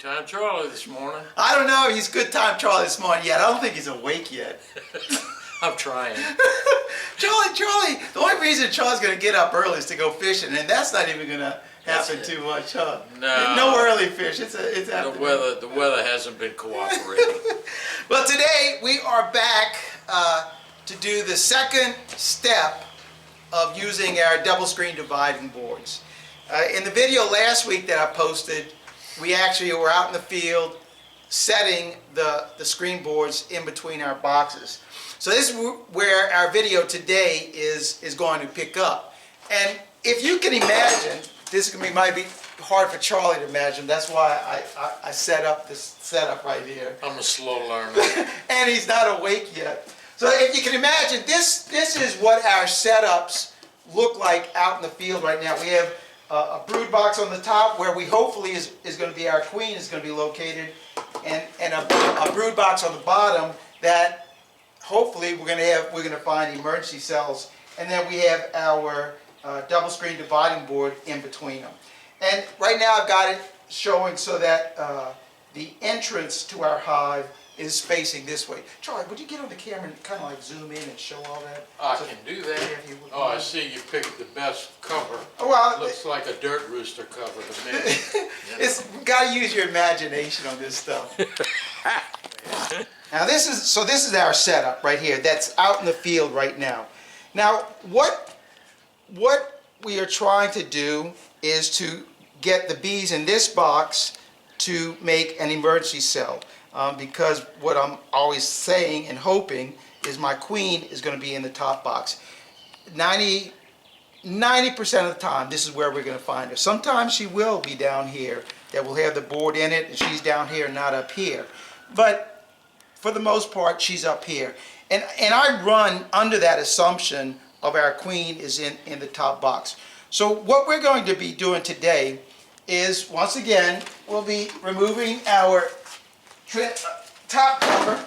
time Charlie this morning. I don't know if he's good time Charlie this morning yet. I don't think he's awake yet. I'm trying. Charlie, the only reason Charlie's going to get up early is to go fishing, and that's not even going to happen too much, huh? No early fish. It's afternoon. The weather hasn't been cooperating. Well, today we are back to do the second step of using our double screen dividing boards. In the video last week that I posted, we actually were out in the field setting the screen boards in between our boxes. So this is where our video today is going to pick up. And if you can imagine, this might be hard for Charlie to imagine. That's why I set up this setup right here. I'm a slow learner. And he's not awake yet. So if you can imagine, this is what our setups look like out in the field right now. We have a brood box on the top where we hopefully is going to be our queen is going to be located, and a brood box on the bottom that hopefully we're going to find emergency cells, and then we have our double screen dividing board in between them. And right now I've got it showing so that the entrance to our hive is facing this way. Charlie, would you get on the camera and kind of like zoom in and show all that? I can do that. Oh, I see you picked the best cover. Well, looks like a dirt rooster cover to me. It's got to use your imagination on this stuff. Now this is our setup right here. That's out in the field right now. Now what we are trying to do is to get the bees in this box to make an emergency cell. Because what I'm always saying and hoping is my queen is going to be in the top box. 90% of the time, this is where we're going to find her. Sometimes she will be down here, that will have the board in it, and she's down here, not up here. But for the most part, she's up here. And I run under that assumption of our queen is in the top box. So what we're going to be doing today is, once again, we'll be removing our top cover.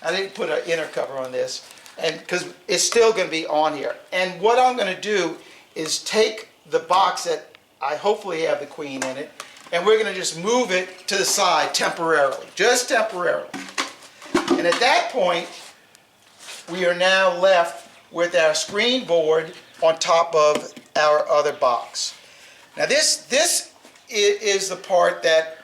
I didn't put an inner cover on this, and because it's still going to be on here. And what I'm going to do is take the box that I hopefully have the queen in it, and we're going to just move it to the side temporarily, just temporarily. And at that point, we are now left with our screen board on top of our other box. Now this is the part that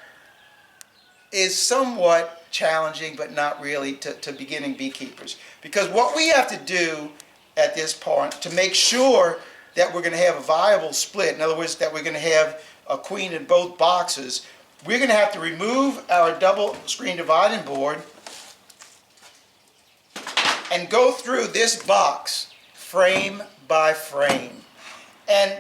is somewhat challenging, but not really to beginning beekeepers. Because what we have to do at this point to make sure that we're going to have a viable split, in other words, that we're going to have a queen in both boxes, we're going to have to remove our double screen dividing board and go through this box frame by frame. And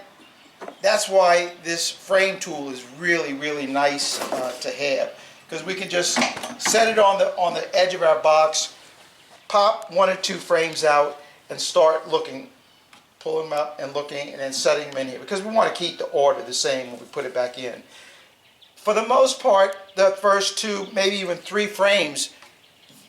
that's why this frame tool is really, really nice to have. Because we can just set it on the edge of our box, pop one or two frames out, and start looking, pulling them up and looking, and then setting them in here. Because we want to keep the order the same when we put it back in. For the most part, the first two, maybe even three frames,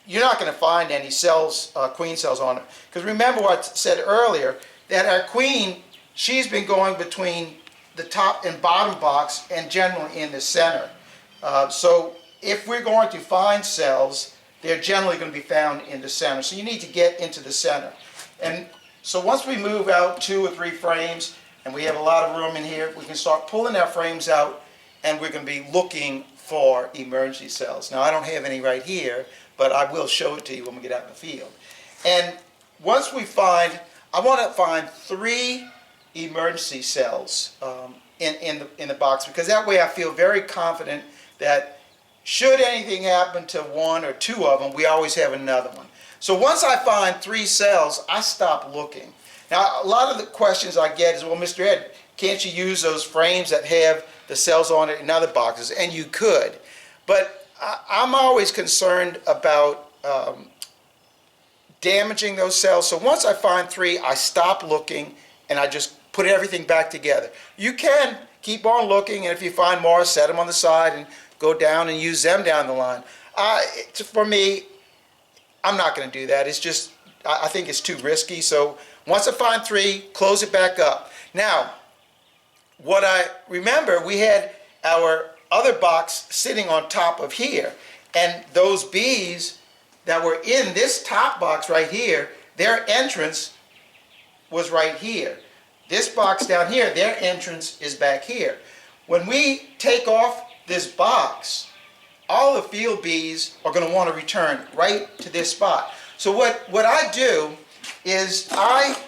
you're not going to find any cells, queen cells on it. Because remember what I said earlier, that our queen, she's been going between the top and bottom box and generally in the center. So if we're going to find cells, they're generally going to be found in the center. So you need to get into the center. And so once we move out 2 or 3 frames, and we have a lot of room in here, we can start pulling our frames out, and we're going to be looking for emergency cells. Now I don't have any right here, but I will show it to you when we get out in the field. And once we find, I want to find 3 emergency cells in the box, because that way I feel very confident that should anything happen to 1 or 2 of them, we always have another one. So once I find 3 cells, I stop looking. Now, a lot of the questions I get is, well, Mr. Ed, can't you use those frames that have the cells on it in other boxes? And you could. But I'm always concerned about damaging those cells. So once I find 3, I stop looking, and I just put everything back together. You can keep on looking, and if you find more, set them on the side and go down and use them down the line. For me, I'm not going to do that. It's just, I think it's too risky. So once I find 3, close it back up. Now, what I remember, we had our other box sitting on top of here. And those bees that were in this top box right here, their entrance was right here. This box down here, their entrance is back here. When we take off this box, all the field bees are going to want to return right to this spot. So what I do is I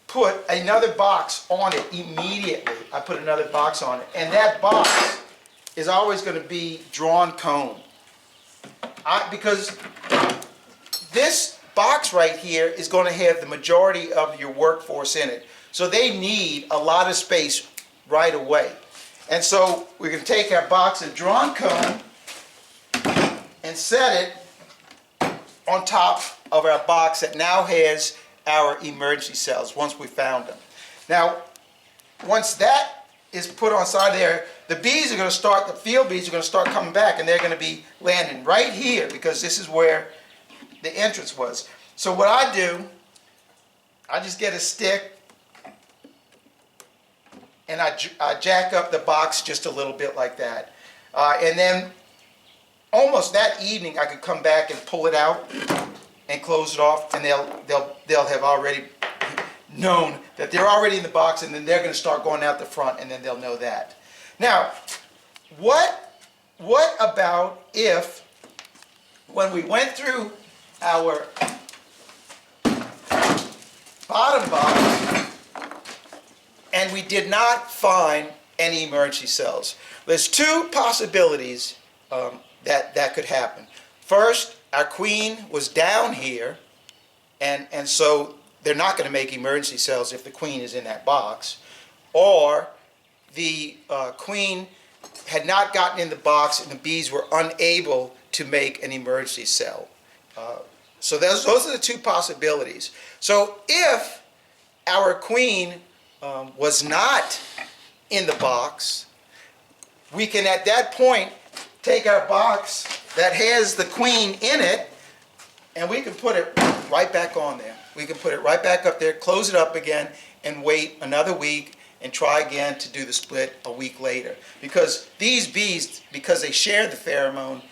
put another box on it immediately. I put another box on it, and that box is always going to be drawn comb. Because this box right here is going to have the majority of your workforce in it. So they need a lot of space right away. And so we're going to take our box of drawn comb and set it on top of our box that now has our emergency cells once we found them. Now, once that is put on side there, the bees are going to start, the field bees are going to start coming back, and they're going to be landing right here because this is where the entrance was. So what I do, I just get a stick and I jack up the box just a little bit like that. And then almost that evening I could come back and pull it out and close it off, and they'll have already known that they're already in the box, and then they're going to start going out the front, and then they'll know that. Now, what about if when we went through our bottom box and we did not find any emergency cells? There's two possibilities that could happen. First, our queen was down here, and so they're not going to make emergency cells if the queen is in that box. Or the queen had not gotten in the box and the bees were unable to make an emergency cell. So those are the two possibilities. So if our queen was not in the box, we can at that point take our box that has the queen in it, and we can put it right back on there. We can put it right back up there, close it up again, and wait another week and try again to do the split a week later. Because these bees, because they share the pheromone,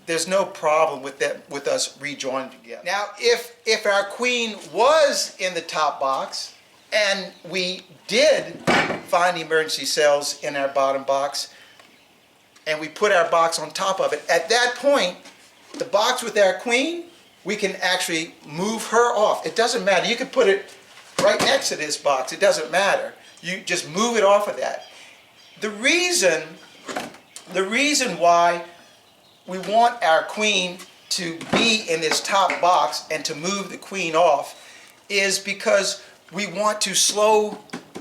there's no problem with us rejoining together. Now, if our queen was in the top box and we did find emergency cells in our bottom box, and we put our box on top of it, at that point, the box with our queen, we can actually move her off. It doesn't matter. You can put it right next to this box. It doesn't matter. You just move it off of that. The reason why we want our queen to be in this top box and to move the queen off is because we want to slow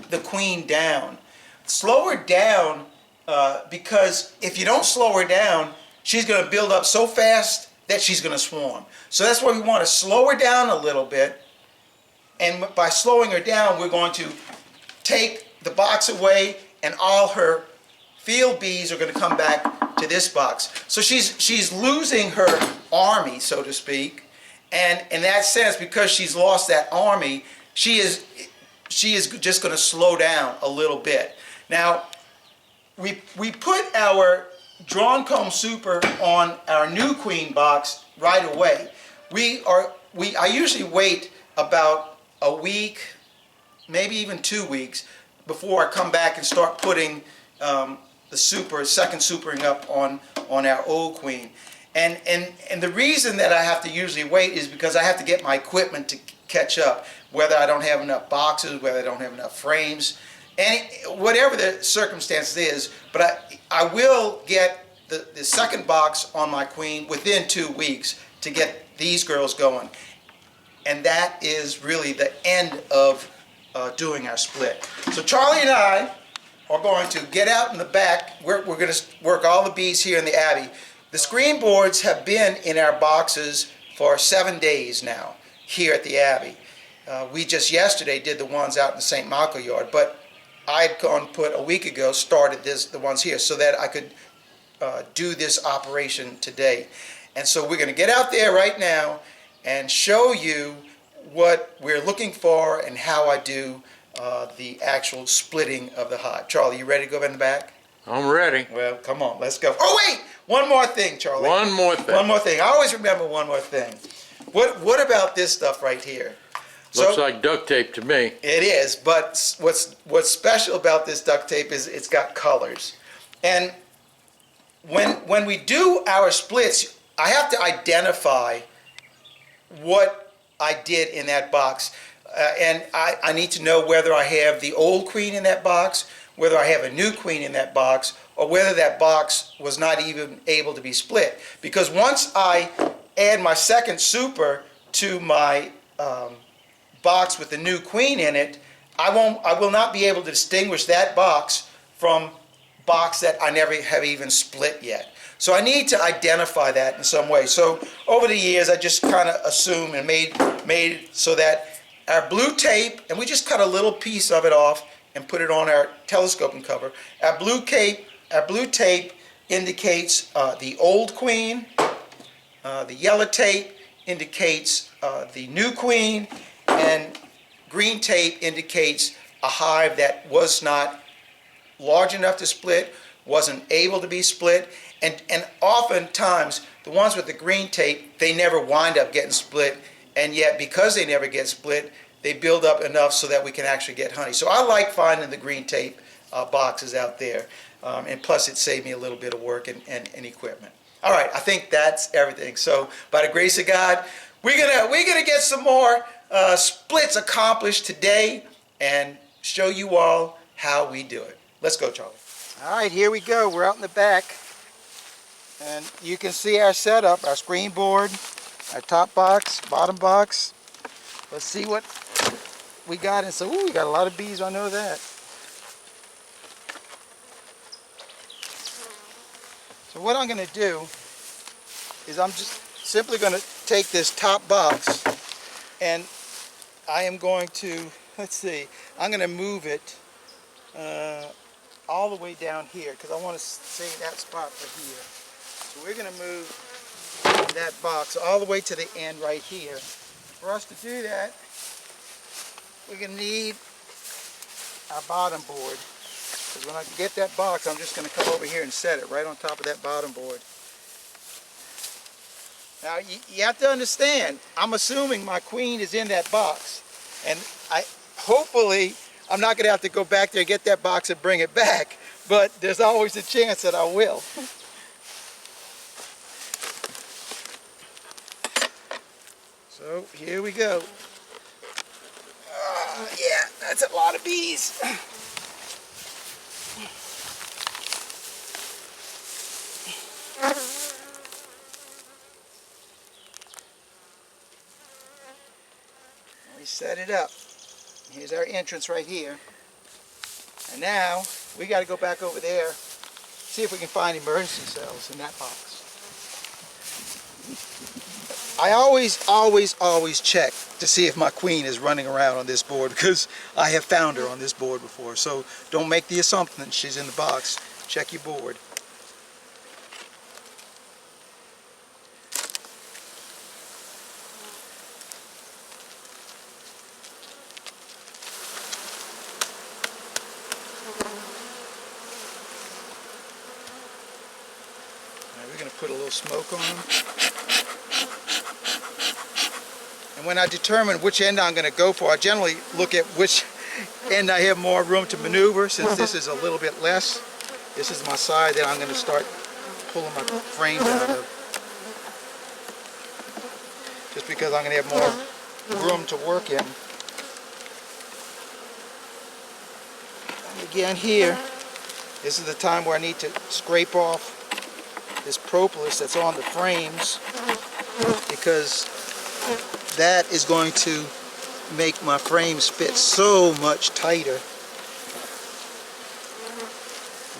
the queen down. Slow her down because if you don't slow her down, she's going to build up so fast that she's going to swarm. So that's why we want to slow her down a little bit. And by slowing her down, we're going to take the box away, and all her field bees are going to come back to this box. So she's losing her army, so to speak. And in that sense, because she's lost that army, she is just going to slow down a little bit. Now, we put our drawn comb super on our new queen box right away. I usually wait about a week, maybe even 2 weeks, before I come back and start putting the second supering up on our old queen. And the reason that I have to usually wait is because I have to get my equipment to catch up, whether I don't have enough boxes, whether I don't have enough frames, and whatever the circumstances is. But I will get the second box on my queen within 2 weeks to get these girls going. And that is really the end of doing our split. So Charlie and I are going to get out in the back. We're going to work all the bees here in the Abbey. The screen boards have been in our boxes for 7 days now here at the Abbey. We just yesterday did the ones out in the St. Michael yard, but I had gone a week ago, started the ones here so that I could do this operation today. And so we're going to get out there right now and show you what we're looking for and how I do the actual splitting of the hive. Charlie, you ready to go in the back? I'm ready. Well, come on, let's go. Oh wait, one more thing, Charlie. One more thing. One more thing. I always remember one more thing. What about this stuff right here? Looks like duct tape to me. It is, but what's special about this duct tape is it's got colors. And when we do our splits, I have to identify what I did in that box. And I need to know whether I have the old queen in that box, whether I have a new queen in that box, or whether that box was not even able to be split. Because once I add my second super to my box with the new queen in it, I will not be able to distinguish that box from box that I never have even split yet. So I need to identify that in some way. So over the years, I just kind of assumed and made so that our blue tape, and we just cut a little piece of it off and put it on our telescoping cover. Our blue tape indicates the old queen. The yellow tape indicates the new queen, and green tape indicates a hive that was not large enough to split, wasn't able to be split, and oftentimes the ones with the green tape, they never wind up getting split, and yet because they never get split, they build up enough so that we can actually get honey. So I like finding the green tape boxes out there, and plus it saved me a little bit of work and equipment. All right, I think that's everything. So by the grace of God, we're gonna get some more splits accomplished today and show you all how we do it. Let's go, Charlie. All right, here we go. We're out in the back, and you can see our setup, our screen board, our top box, bottom box. Let's see what we got. And so, ooh, we got a lot of bees, I know that. So what I'm going to do is I'm just simply going to take this top box, and I am going to, let's see, I'm going to move it all the way down here because I want to save that spot for here. So we're going to move that box all the way to the end right here. For us to do that, we're going to need our bottom board. Because when I get that box, I'm just going to come over here and set it right on top of that bottom board. Now, you have to understand, I'm assuming my queen is in that box. And hopefully, I'm not going to have to go back there and get that box and bring it back. But there's always a chance that I will. So, here we go. Yeah, that's a lot of bees. We set it up. Here's our entrance right here. And now we got to go back over there, see if we can find emergency cells in that box. I always check to see if my queen is running around on this board because I have found her on this board before. So don't make the assumption that she's in the box. Check your board. We're going to put a little smoke on them. And when I determine which end I'm going to go for, I generally look at which end I have more room to maneuver. Since this is a little bit less, this is my side that I'm going to start pulling my frames out of. Just because I'm going to have more room to work in. And again here, this is the time where I need to scrape off this propolis that's on the frames, because that is going to make my frames fit so much tighter.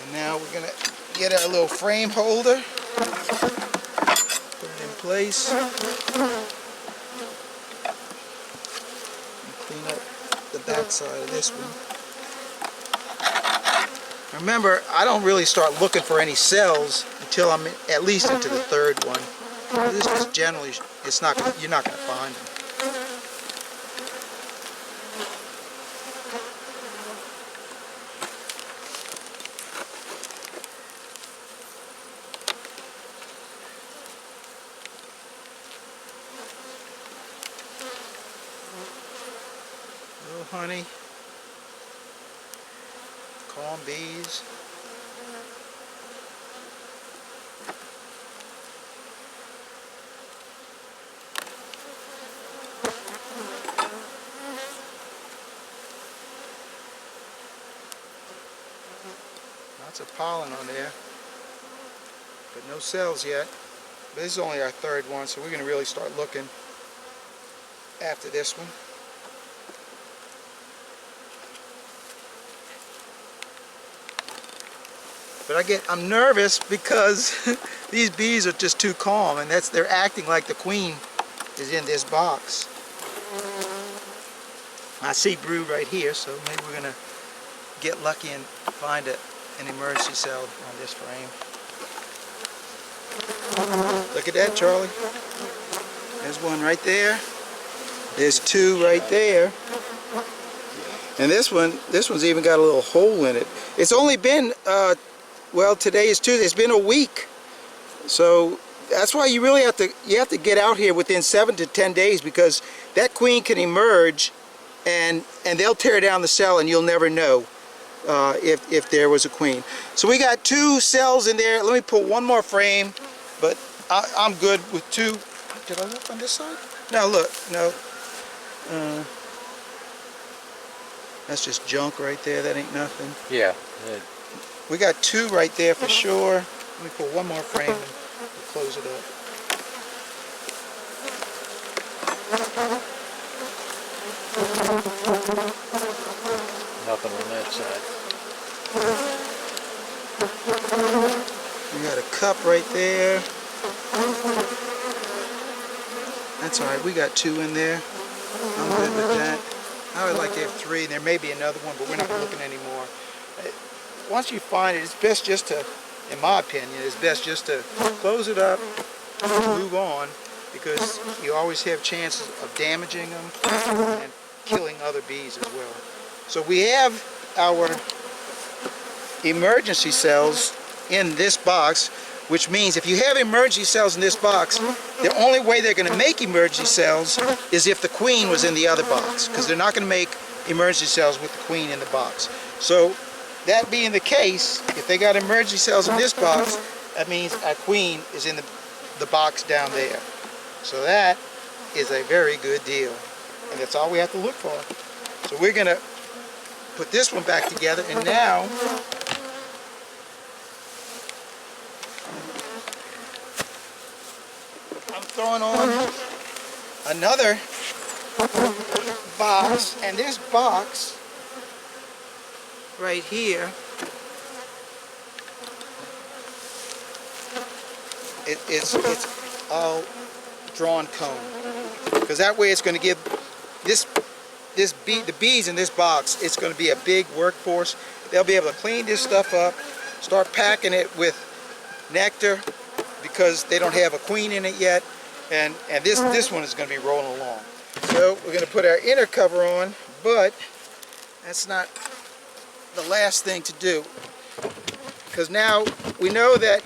And now we're going to get our little frame holder, put it in place, and clean up the back side of this one. Remember, I don't really start looking for any cells until I'm at least into the third one. This is generally, you're not going to find them. honey. Calm bees. Lots of pollen on there, but no cells yet. But this is only our third one, so we're going to really start looking after this one. But I'm nervous because these bees are just too calm, and they're acting like the queen is in this box. I see brood right here, so maybe we're going to get lucky and find an emergency cell on this frame. Look at that, Charlie. There's one right there. There's two right there. And this one's even got a little hole in it. It's only been, well, today is Tuesday. It's been a week. So that's why you really have to get out here within 7 to 10 days, because that queen can emerge and they'll tear down the cell and you'll never know if there was a queen. So we got 2 cells in there. Let me put one more frame, but I'm good with 2. Did I look on this side? No, look, no. That's just junk right there. That ain't nothing. Yeah. We got 2 right there for sure. Let me put one more frame and we'll close it up. Nothing on that side. We got a cup right there. That's alright, we got 2 in there. I'm good with that. I would like to have 3. There may be another one, but we're not looking anymore. Once you find it, it's best just to, in my opinion, it's best just to close it up, move on, because you always have chances of damaging them and killing other bees as well. So we have our emergency cells in this box, which means if you have emergency cells in this box, the only way they're going to make emergency cells is if the queen was in the other box, because they're not going to make emergency cells with the queen in the box. So that being the case, if they got emergency cells in this box, that means a queen is in the box down there. So that is a very good deal, and that's all we have to look for. So we're going to put this one back together, and now I'm throwing on another box, and this box right here, it's all drawn cone, because that way it's going to give the bees in this box, it's going to be a big workforce. They'll be able to clean this stuff up, start packing it with nectar, because they don't have a queen in it yet, and this one is going to be rolling along. So we're going to put our inner cover on, but that's not the last thing to do, because now we know that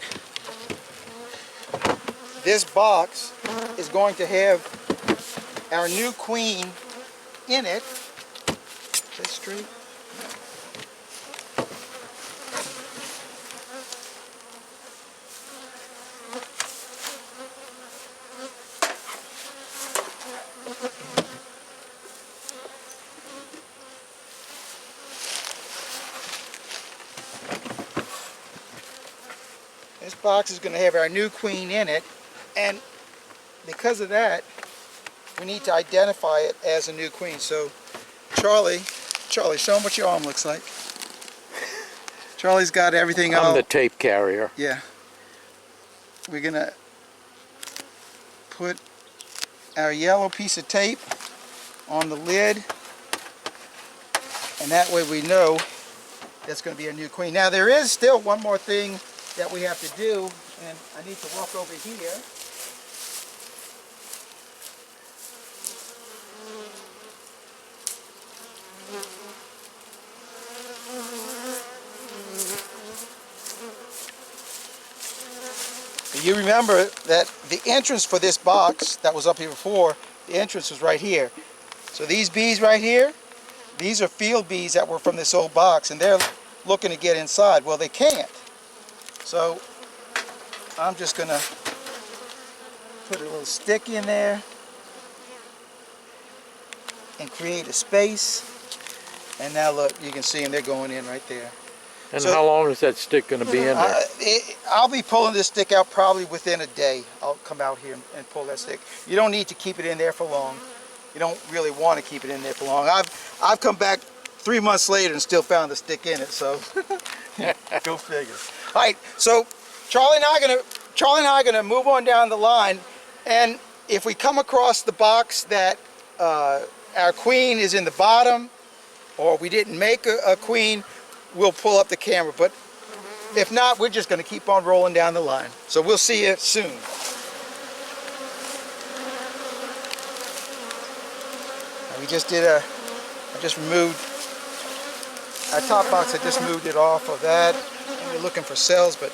this box is going to have our new queen in it. Is that straight? This box is going to have our new queen in it, and because of that, we need to identify it as a new queen. So Charlie, show them what your arm looks like. Charlie's got everything I'm the tape carrier. Yeah. We're going to put our yellow piece of tape on the lid, and that way we know that's going to be a new queen. Now there is still one more thing that we have to do, and I need to walk over here. You remember that the entrance for this box that was up here before, the entrance was right here. So these bees right here, These are field bees that were from this old box, and they're looking to get inside. Well, they can't. So I'm just going to put a little stick in there and create a space. And now look, you can see them, they're going in right there. And So, how long is that stick going to be in there? I'll be pulling this stick out probably within a day. I'll come out here and pull that stick. You don't need to keep it in there for long. You don't really want to keep it in there for long. I've come back 3 months later and still found the stick in it, so go figure. All right, so Charlie and I are gonna move on down the line, and if we come across the box that our queen is in the bottom, or we didn't make a queen, we'll pull up the camera. But if not, we're just going to keep on rolling down the line. So we'll see you soon. We just did I just removed our top box. I just moved it off of that. And we're looking for cells, but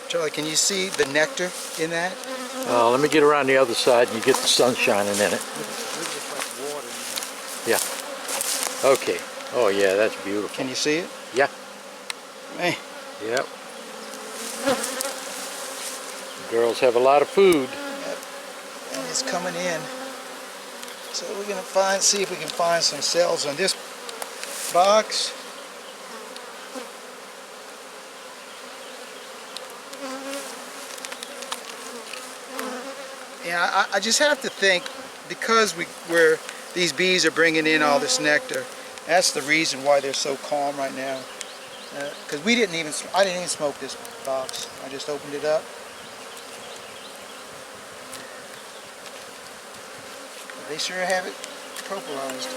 Charlie, can you see the nectar in that? Let me get around the other side and you get the sun shining in it. Yeah. Okay. Oh yeah, that's beautiful. Can you see it? Yeah. Man. Yep. Girls have a lot of food. Yep. And it's coming in. So we're gonna see if we can find some cells on this box. Yeah, I just have to think, because these bees are bringing in all this nectar. That's the reason why they're so calm right now. Because I didn't even smoke this box. I just opened it up. They sure have it propolized.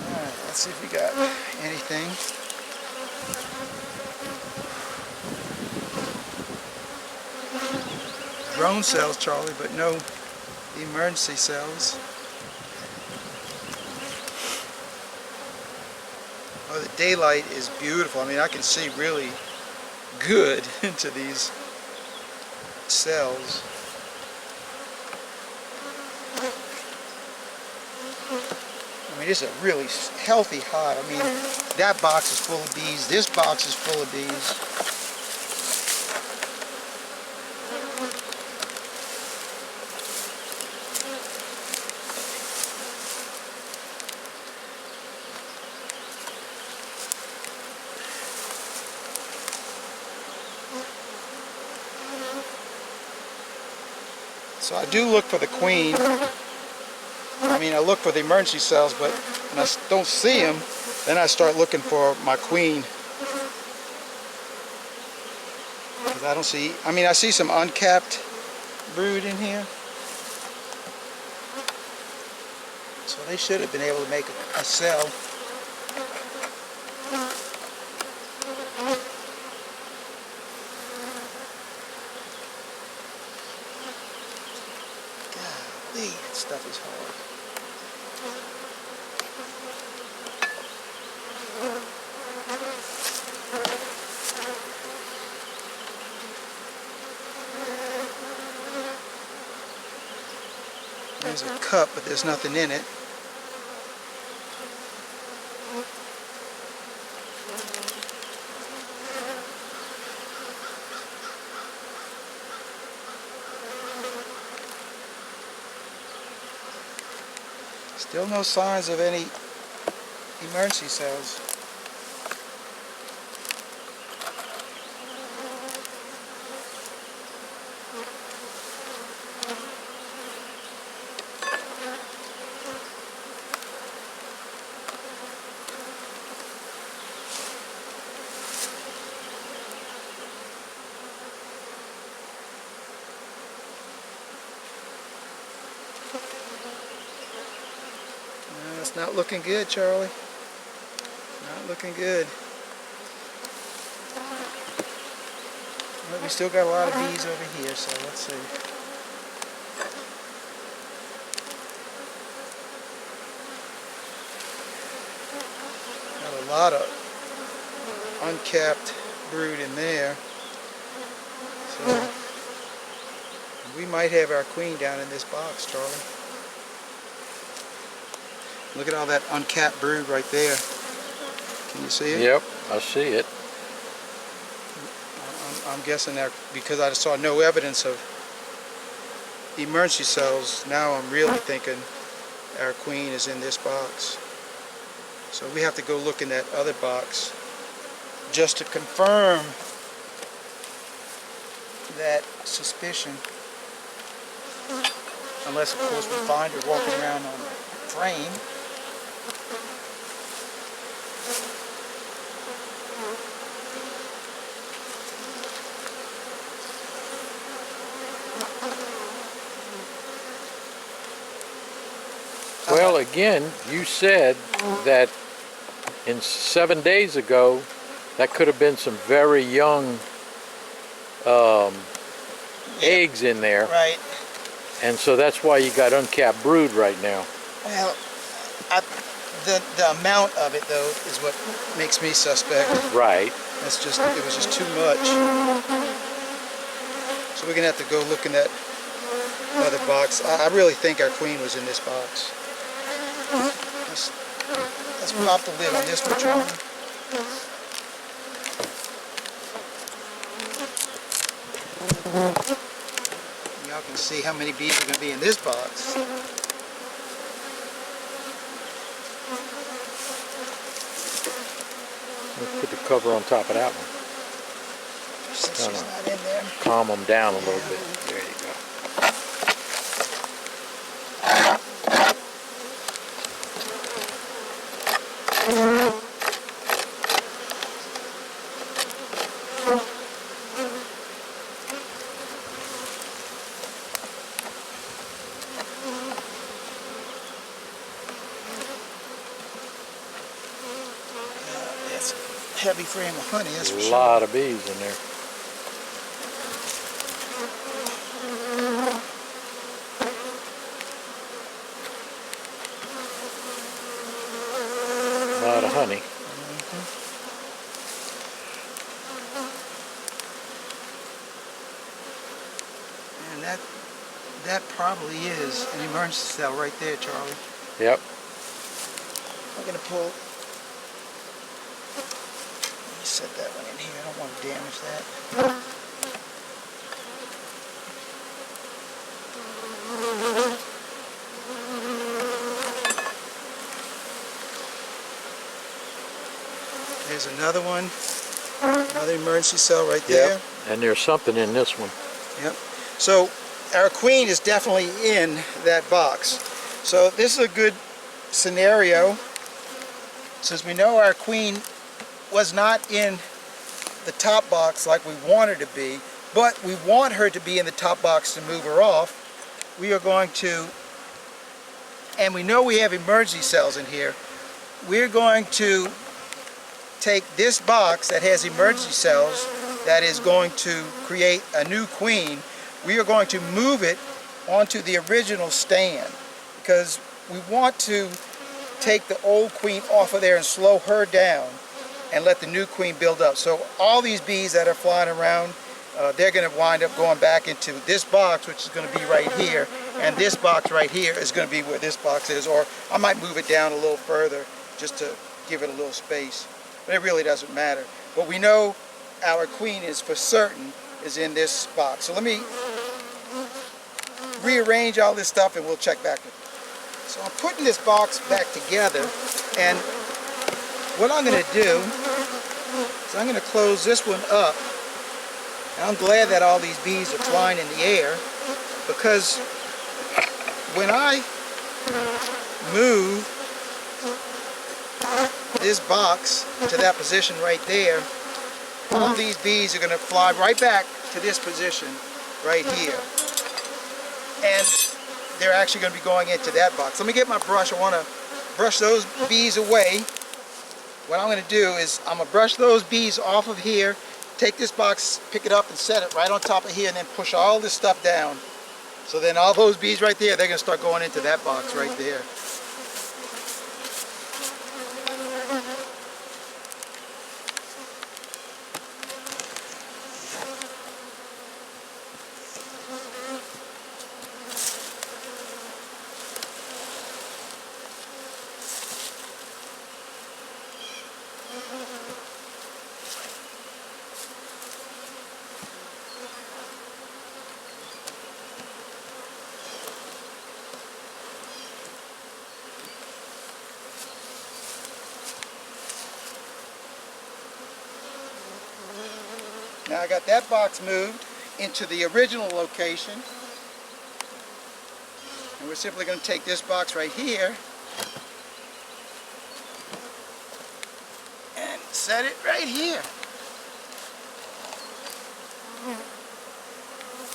Alright, let's see if we got anything. Drone cells, Charlie, but no emergency cells. Oh, the daylight is beautiful. I mean, I can see really good into these cells. I mean, it's a really healthy hive. I mean, that box is full of bees. This box is full of bees. So I do look for the queen. I mean, I look for the emergency cells, but when I don't see them, then I start looking for my queen. Because I don't see, I mean, I see some uncapped brood in here. So they should have been able to make a cell. Golly, that stuff is hard. There's a cup, but there's nothing in it. Still no signs of any emergency cells. It's not looking good, Charlie. Not looking good. But we still got a lot of bees over here, so let's see. Got a lot of uncapped brood in there. So We might have our queen down in this box, Charlie. Look at all that uncapped brood right there. Can you see it? Yep, I see it. I'm guessing that because I saw no evidence of emergency cells, now I'm really thinking our queen is in this box. So we have to go look in that other box just to confirm that suspicion. Unless, of course, we find her walking around on a frame. Well, again, you said that in 7 days ago, that could have been some very young eggs in there. Right. And so that's why you got uncapped brood right now. Well, the amount of it, though, is what makes me suspect. Right. It was just too much. So we're gonna have to go look in that other box. I really think our queen was in this box. Let's pop the lid on this one, Charlie. Y'all can see how many bees are gonna be in this box. Let's put the cover on top of that one. Since she's not in there. Calm them down a little bit. There you go. That's a heavy frame of honey, that's for A sure. lot of bees in there. A lot of honey. And that probably is an emergency cell right there, Charlie. Yep. I'm gonna pull. Let me set that one in here. I don't want to damage that. There's another one. Another emergency cell right there. Yep. And there's something in this one. Yep. So our queen is definitely in that box. So this is a good scenario, since we know our queen was not in the top box like we want her to be, but we want her to be in the top box to move her off. We are going to, and we know we have emergency cells in here, we're going to take this box that has emergency cells that is going to create a new queen. We are going to move it onto the original stand because we want to take the old queen off of there and slow her down and let the new queen build up. So all these bees that are flying around, they're going to wind up going back into this box, which is going to be right here, and this box right here is going to be where this box is, or I might move it down a little further just to give it a little space. But it really doesn't matter. But we know our queen is for certain is in this box. So let me rearrange all this stuff and we'll check back. So I'm putting this box back together, and what I'm going to do is I'm going to close this one up. And I'm glad that all these bees are flying in the air, because when I move this box to that position right there, all these bees are going to fly right back to this position right here. And they're actually going to be going into that box. Let me get my brush. I want to brush those bees away. What I'm going to do is I'm going to brush those bees off of here, take this box, pick it up and set it right on top of here, and then push all this stuff down. So then all those bees right there, they're going to start going into that box right there. Now I got that box moved into the original location. And we're simply going to take this box right here and set it right here.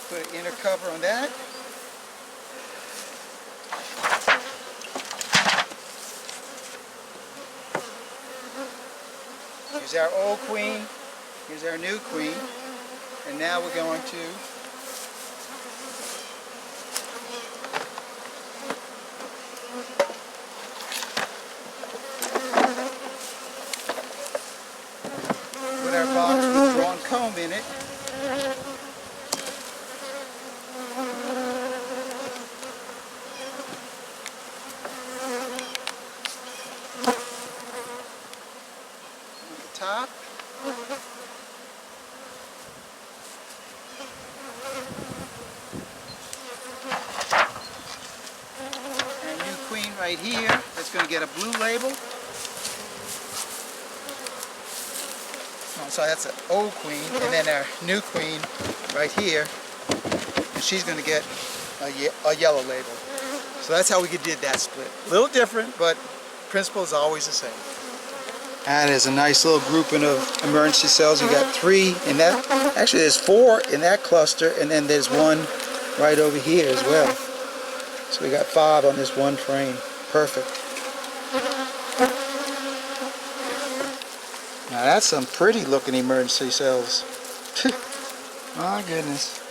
Put an inner cover on that. Here's our old queen. Here's our new queen. And now we're going to put our box with drawn comb in it. On the top. Our new queen right here. That's going to get a blue label. Oh, so that's an old queen, and then our new queen right here, and she's going to get a yellow label. So that's how we did that split. A little different, but principle is always the same. That is a nice little grouping of emergency cells. You got 3 in that. Actually, there's 4 in that cluster, and then there's 1 right over here as well. So we got 5 on this one frame. Perfect. Now that's some pretty looking emergency cells. My goodness.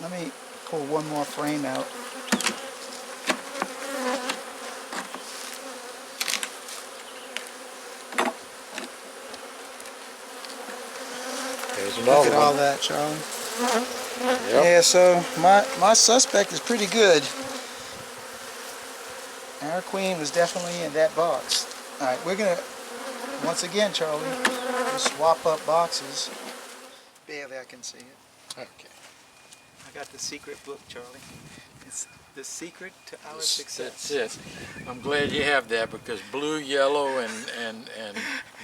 Let me pull one more frame out. There's Look another at all one. that, Charlie. Yep. Yeah, so my suspect is pretty good. Our queen was definitely in that box. All right, we're gonna, once again, Charlie, we'll swap up boxes. Barely I can see it. Okay. I got the secret book, Charlie. It's the secret to our That's success. it. I'm glad you have that, because blue, yellow, and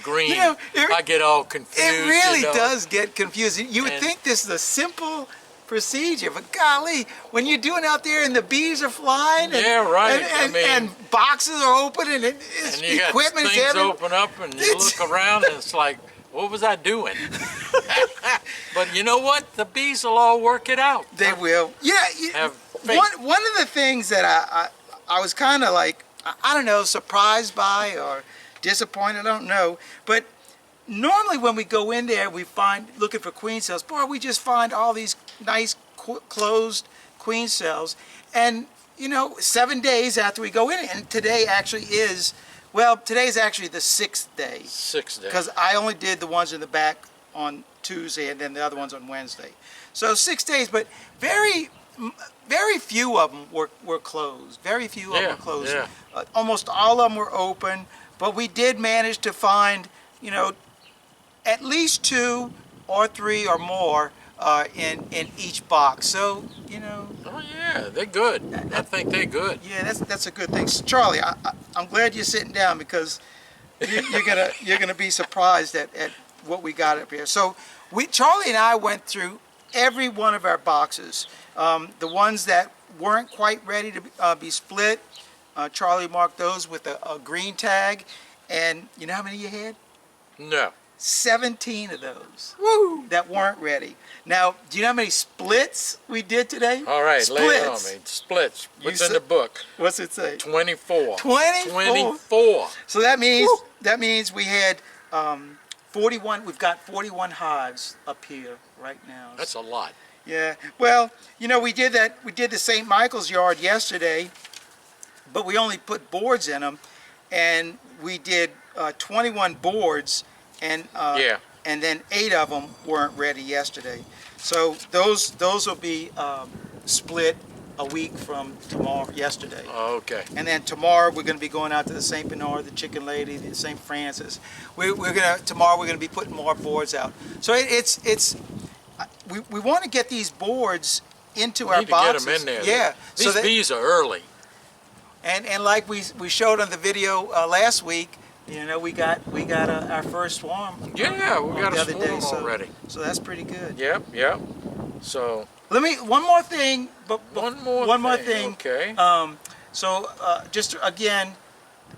green, You know, I get all confused. It really you know. does get confusing. You would And- think this is a simple procedure, but golly, when you're doing out there and the bees are flying, and, Yeah, right. and, I mean- and boxes are open, and it's And you got equipment is things heavy. open up, and you look around, and it's like, what was I doing? But you know what? The bees will all work it out. They will. Yeah. Have faith. One of the things that I was kind of like, I don't know, surprised by or disappointed, I don't know, but normally when we go in there, we find, looking for queen cells, boy, we just find all these nice closed queen cells. And, you know, 7 days after we go in, and today actually is, well, today's actually the 6th day. 6 days. Because I only did the ones in the back on Tuesday and then the other ones on Wednesday. So 6 days, but very few of them were closed. Very few of them were closed. Yeah. Almost all of them were open, but we did manage to find, you know, at least 2 or 3 or more in each box. So, you know. Oh yeah, they're good. I think they're good. Yeah, that's a good thing. So, Charlie, I'm glad you're sitting down, because you're gonna be surprised at what we got up here. So Charlie and I went through every one of our boxes. The ones that weren't quite ready to be split, Charlie marked those with a green tag. And you know how many you had? No. 17 of those. Woo! That weren't ready. Now, do you know how many splits we did today? All right, lay it on Splits. me. Splits. What's You in the book? What's it say? 24. 24. 24. So that means we had 41. We've got 41 hives up here right now. That's a lot. Yeah. Well, you know, we did that. We did the St. Michael's yard yesterday, but we only put boards in them, and we did 21 boards, and and then 8 of them weren't ready yesterday. So those will be split a week from yesterday. Okay. And then tomorrow we're going to be going out to the St. Bernard, the Chicken Lady, the St. Francis. Tomorrow we're going to be putting more boards out. So we want to get these boards into our boxes. Need to get them in there. Yeah. These bees are early. And like we showed on the video last week, You know, we got our first swarm. Yeah, we got the a other day, swarm already. So that's pretty good. Yep, yep. So One more thing. one more thing. Okay. Just again,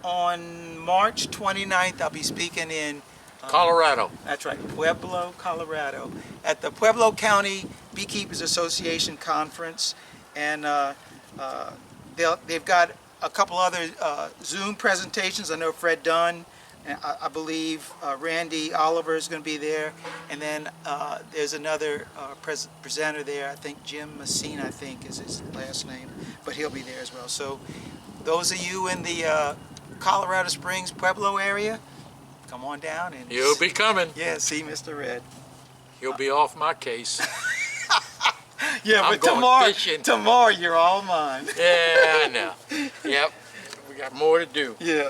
on March 29th, I'll be speaking in Colorado. That's right, Pueblo, Colorado, at the Pueblo County Beekeepers Association Conference, and they've got a couple other Zoom presentations. I know Fred Dunn, and I believe Randy Oliver is going to be there, and then there's another presenter there. I think Jim Messina, I think is his last name, but he'll be there as well. So those of you in the Colorado Springs, Pueblo area, come on down and You'll be coming. yeah, see Mr. Red. You'll be off my case. Yeah, I'm but going fishing. tomorrow you're all mine. Yeah, I know. Yep. We got more to do. Yeah.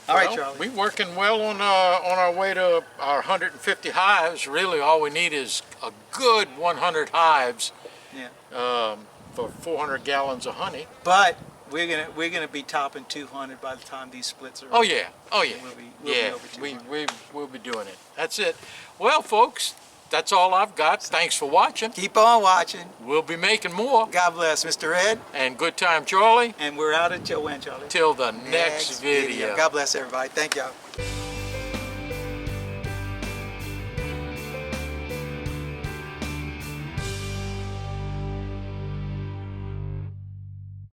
All right, Well, Charlie. we're working well on our way to our 150 hives. Really, all we need is a good 100 hives Yeah. for 400 gallons of honey. But we're gonna be topping 200 by the time these splits are. Oh yeah. Oh yeah. We'll be Yeah. over 200. We'll be doing it. That's it. Well, folks, that's all I've got. Thanks for watching. Keep on watching. We'll be making more. God bless, Mr. Ed. And good time, Charlie. And we're out until when, Charlie? Till the next video. God bless everybody. Thank y'all.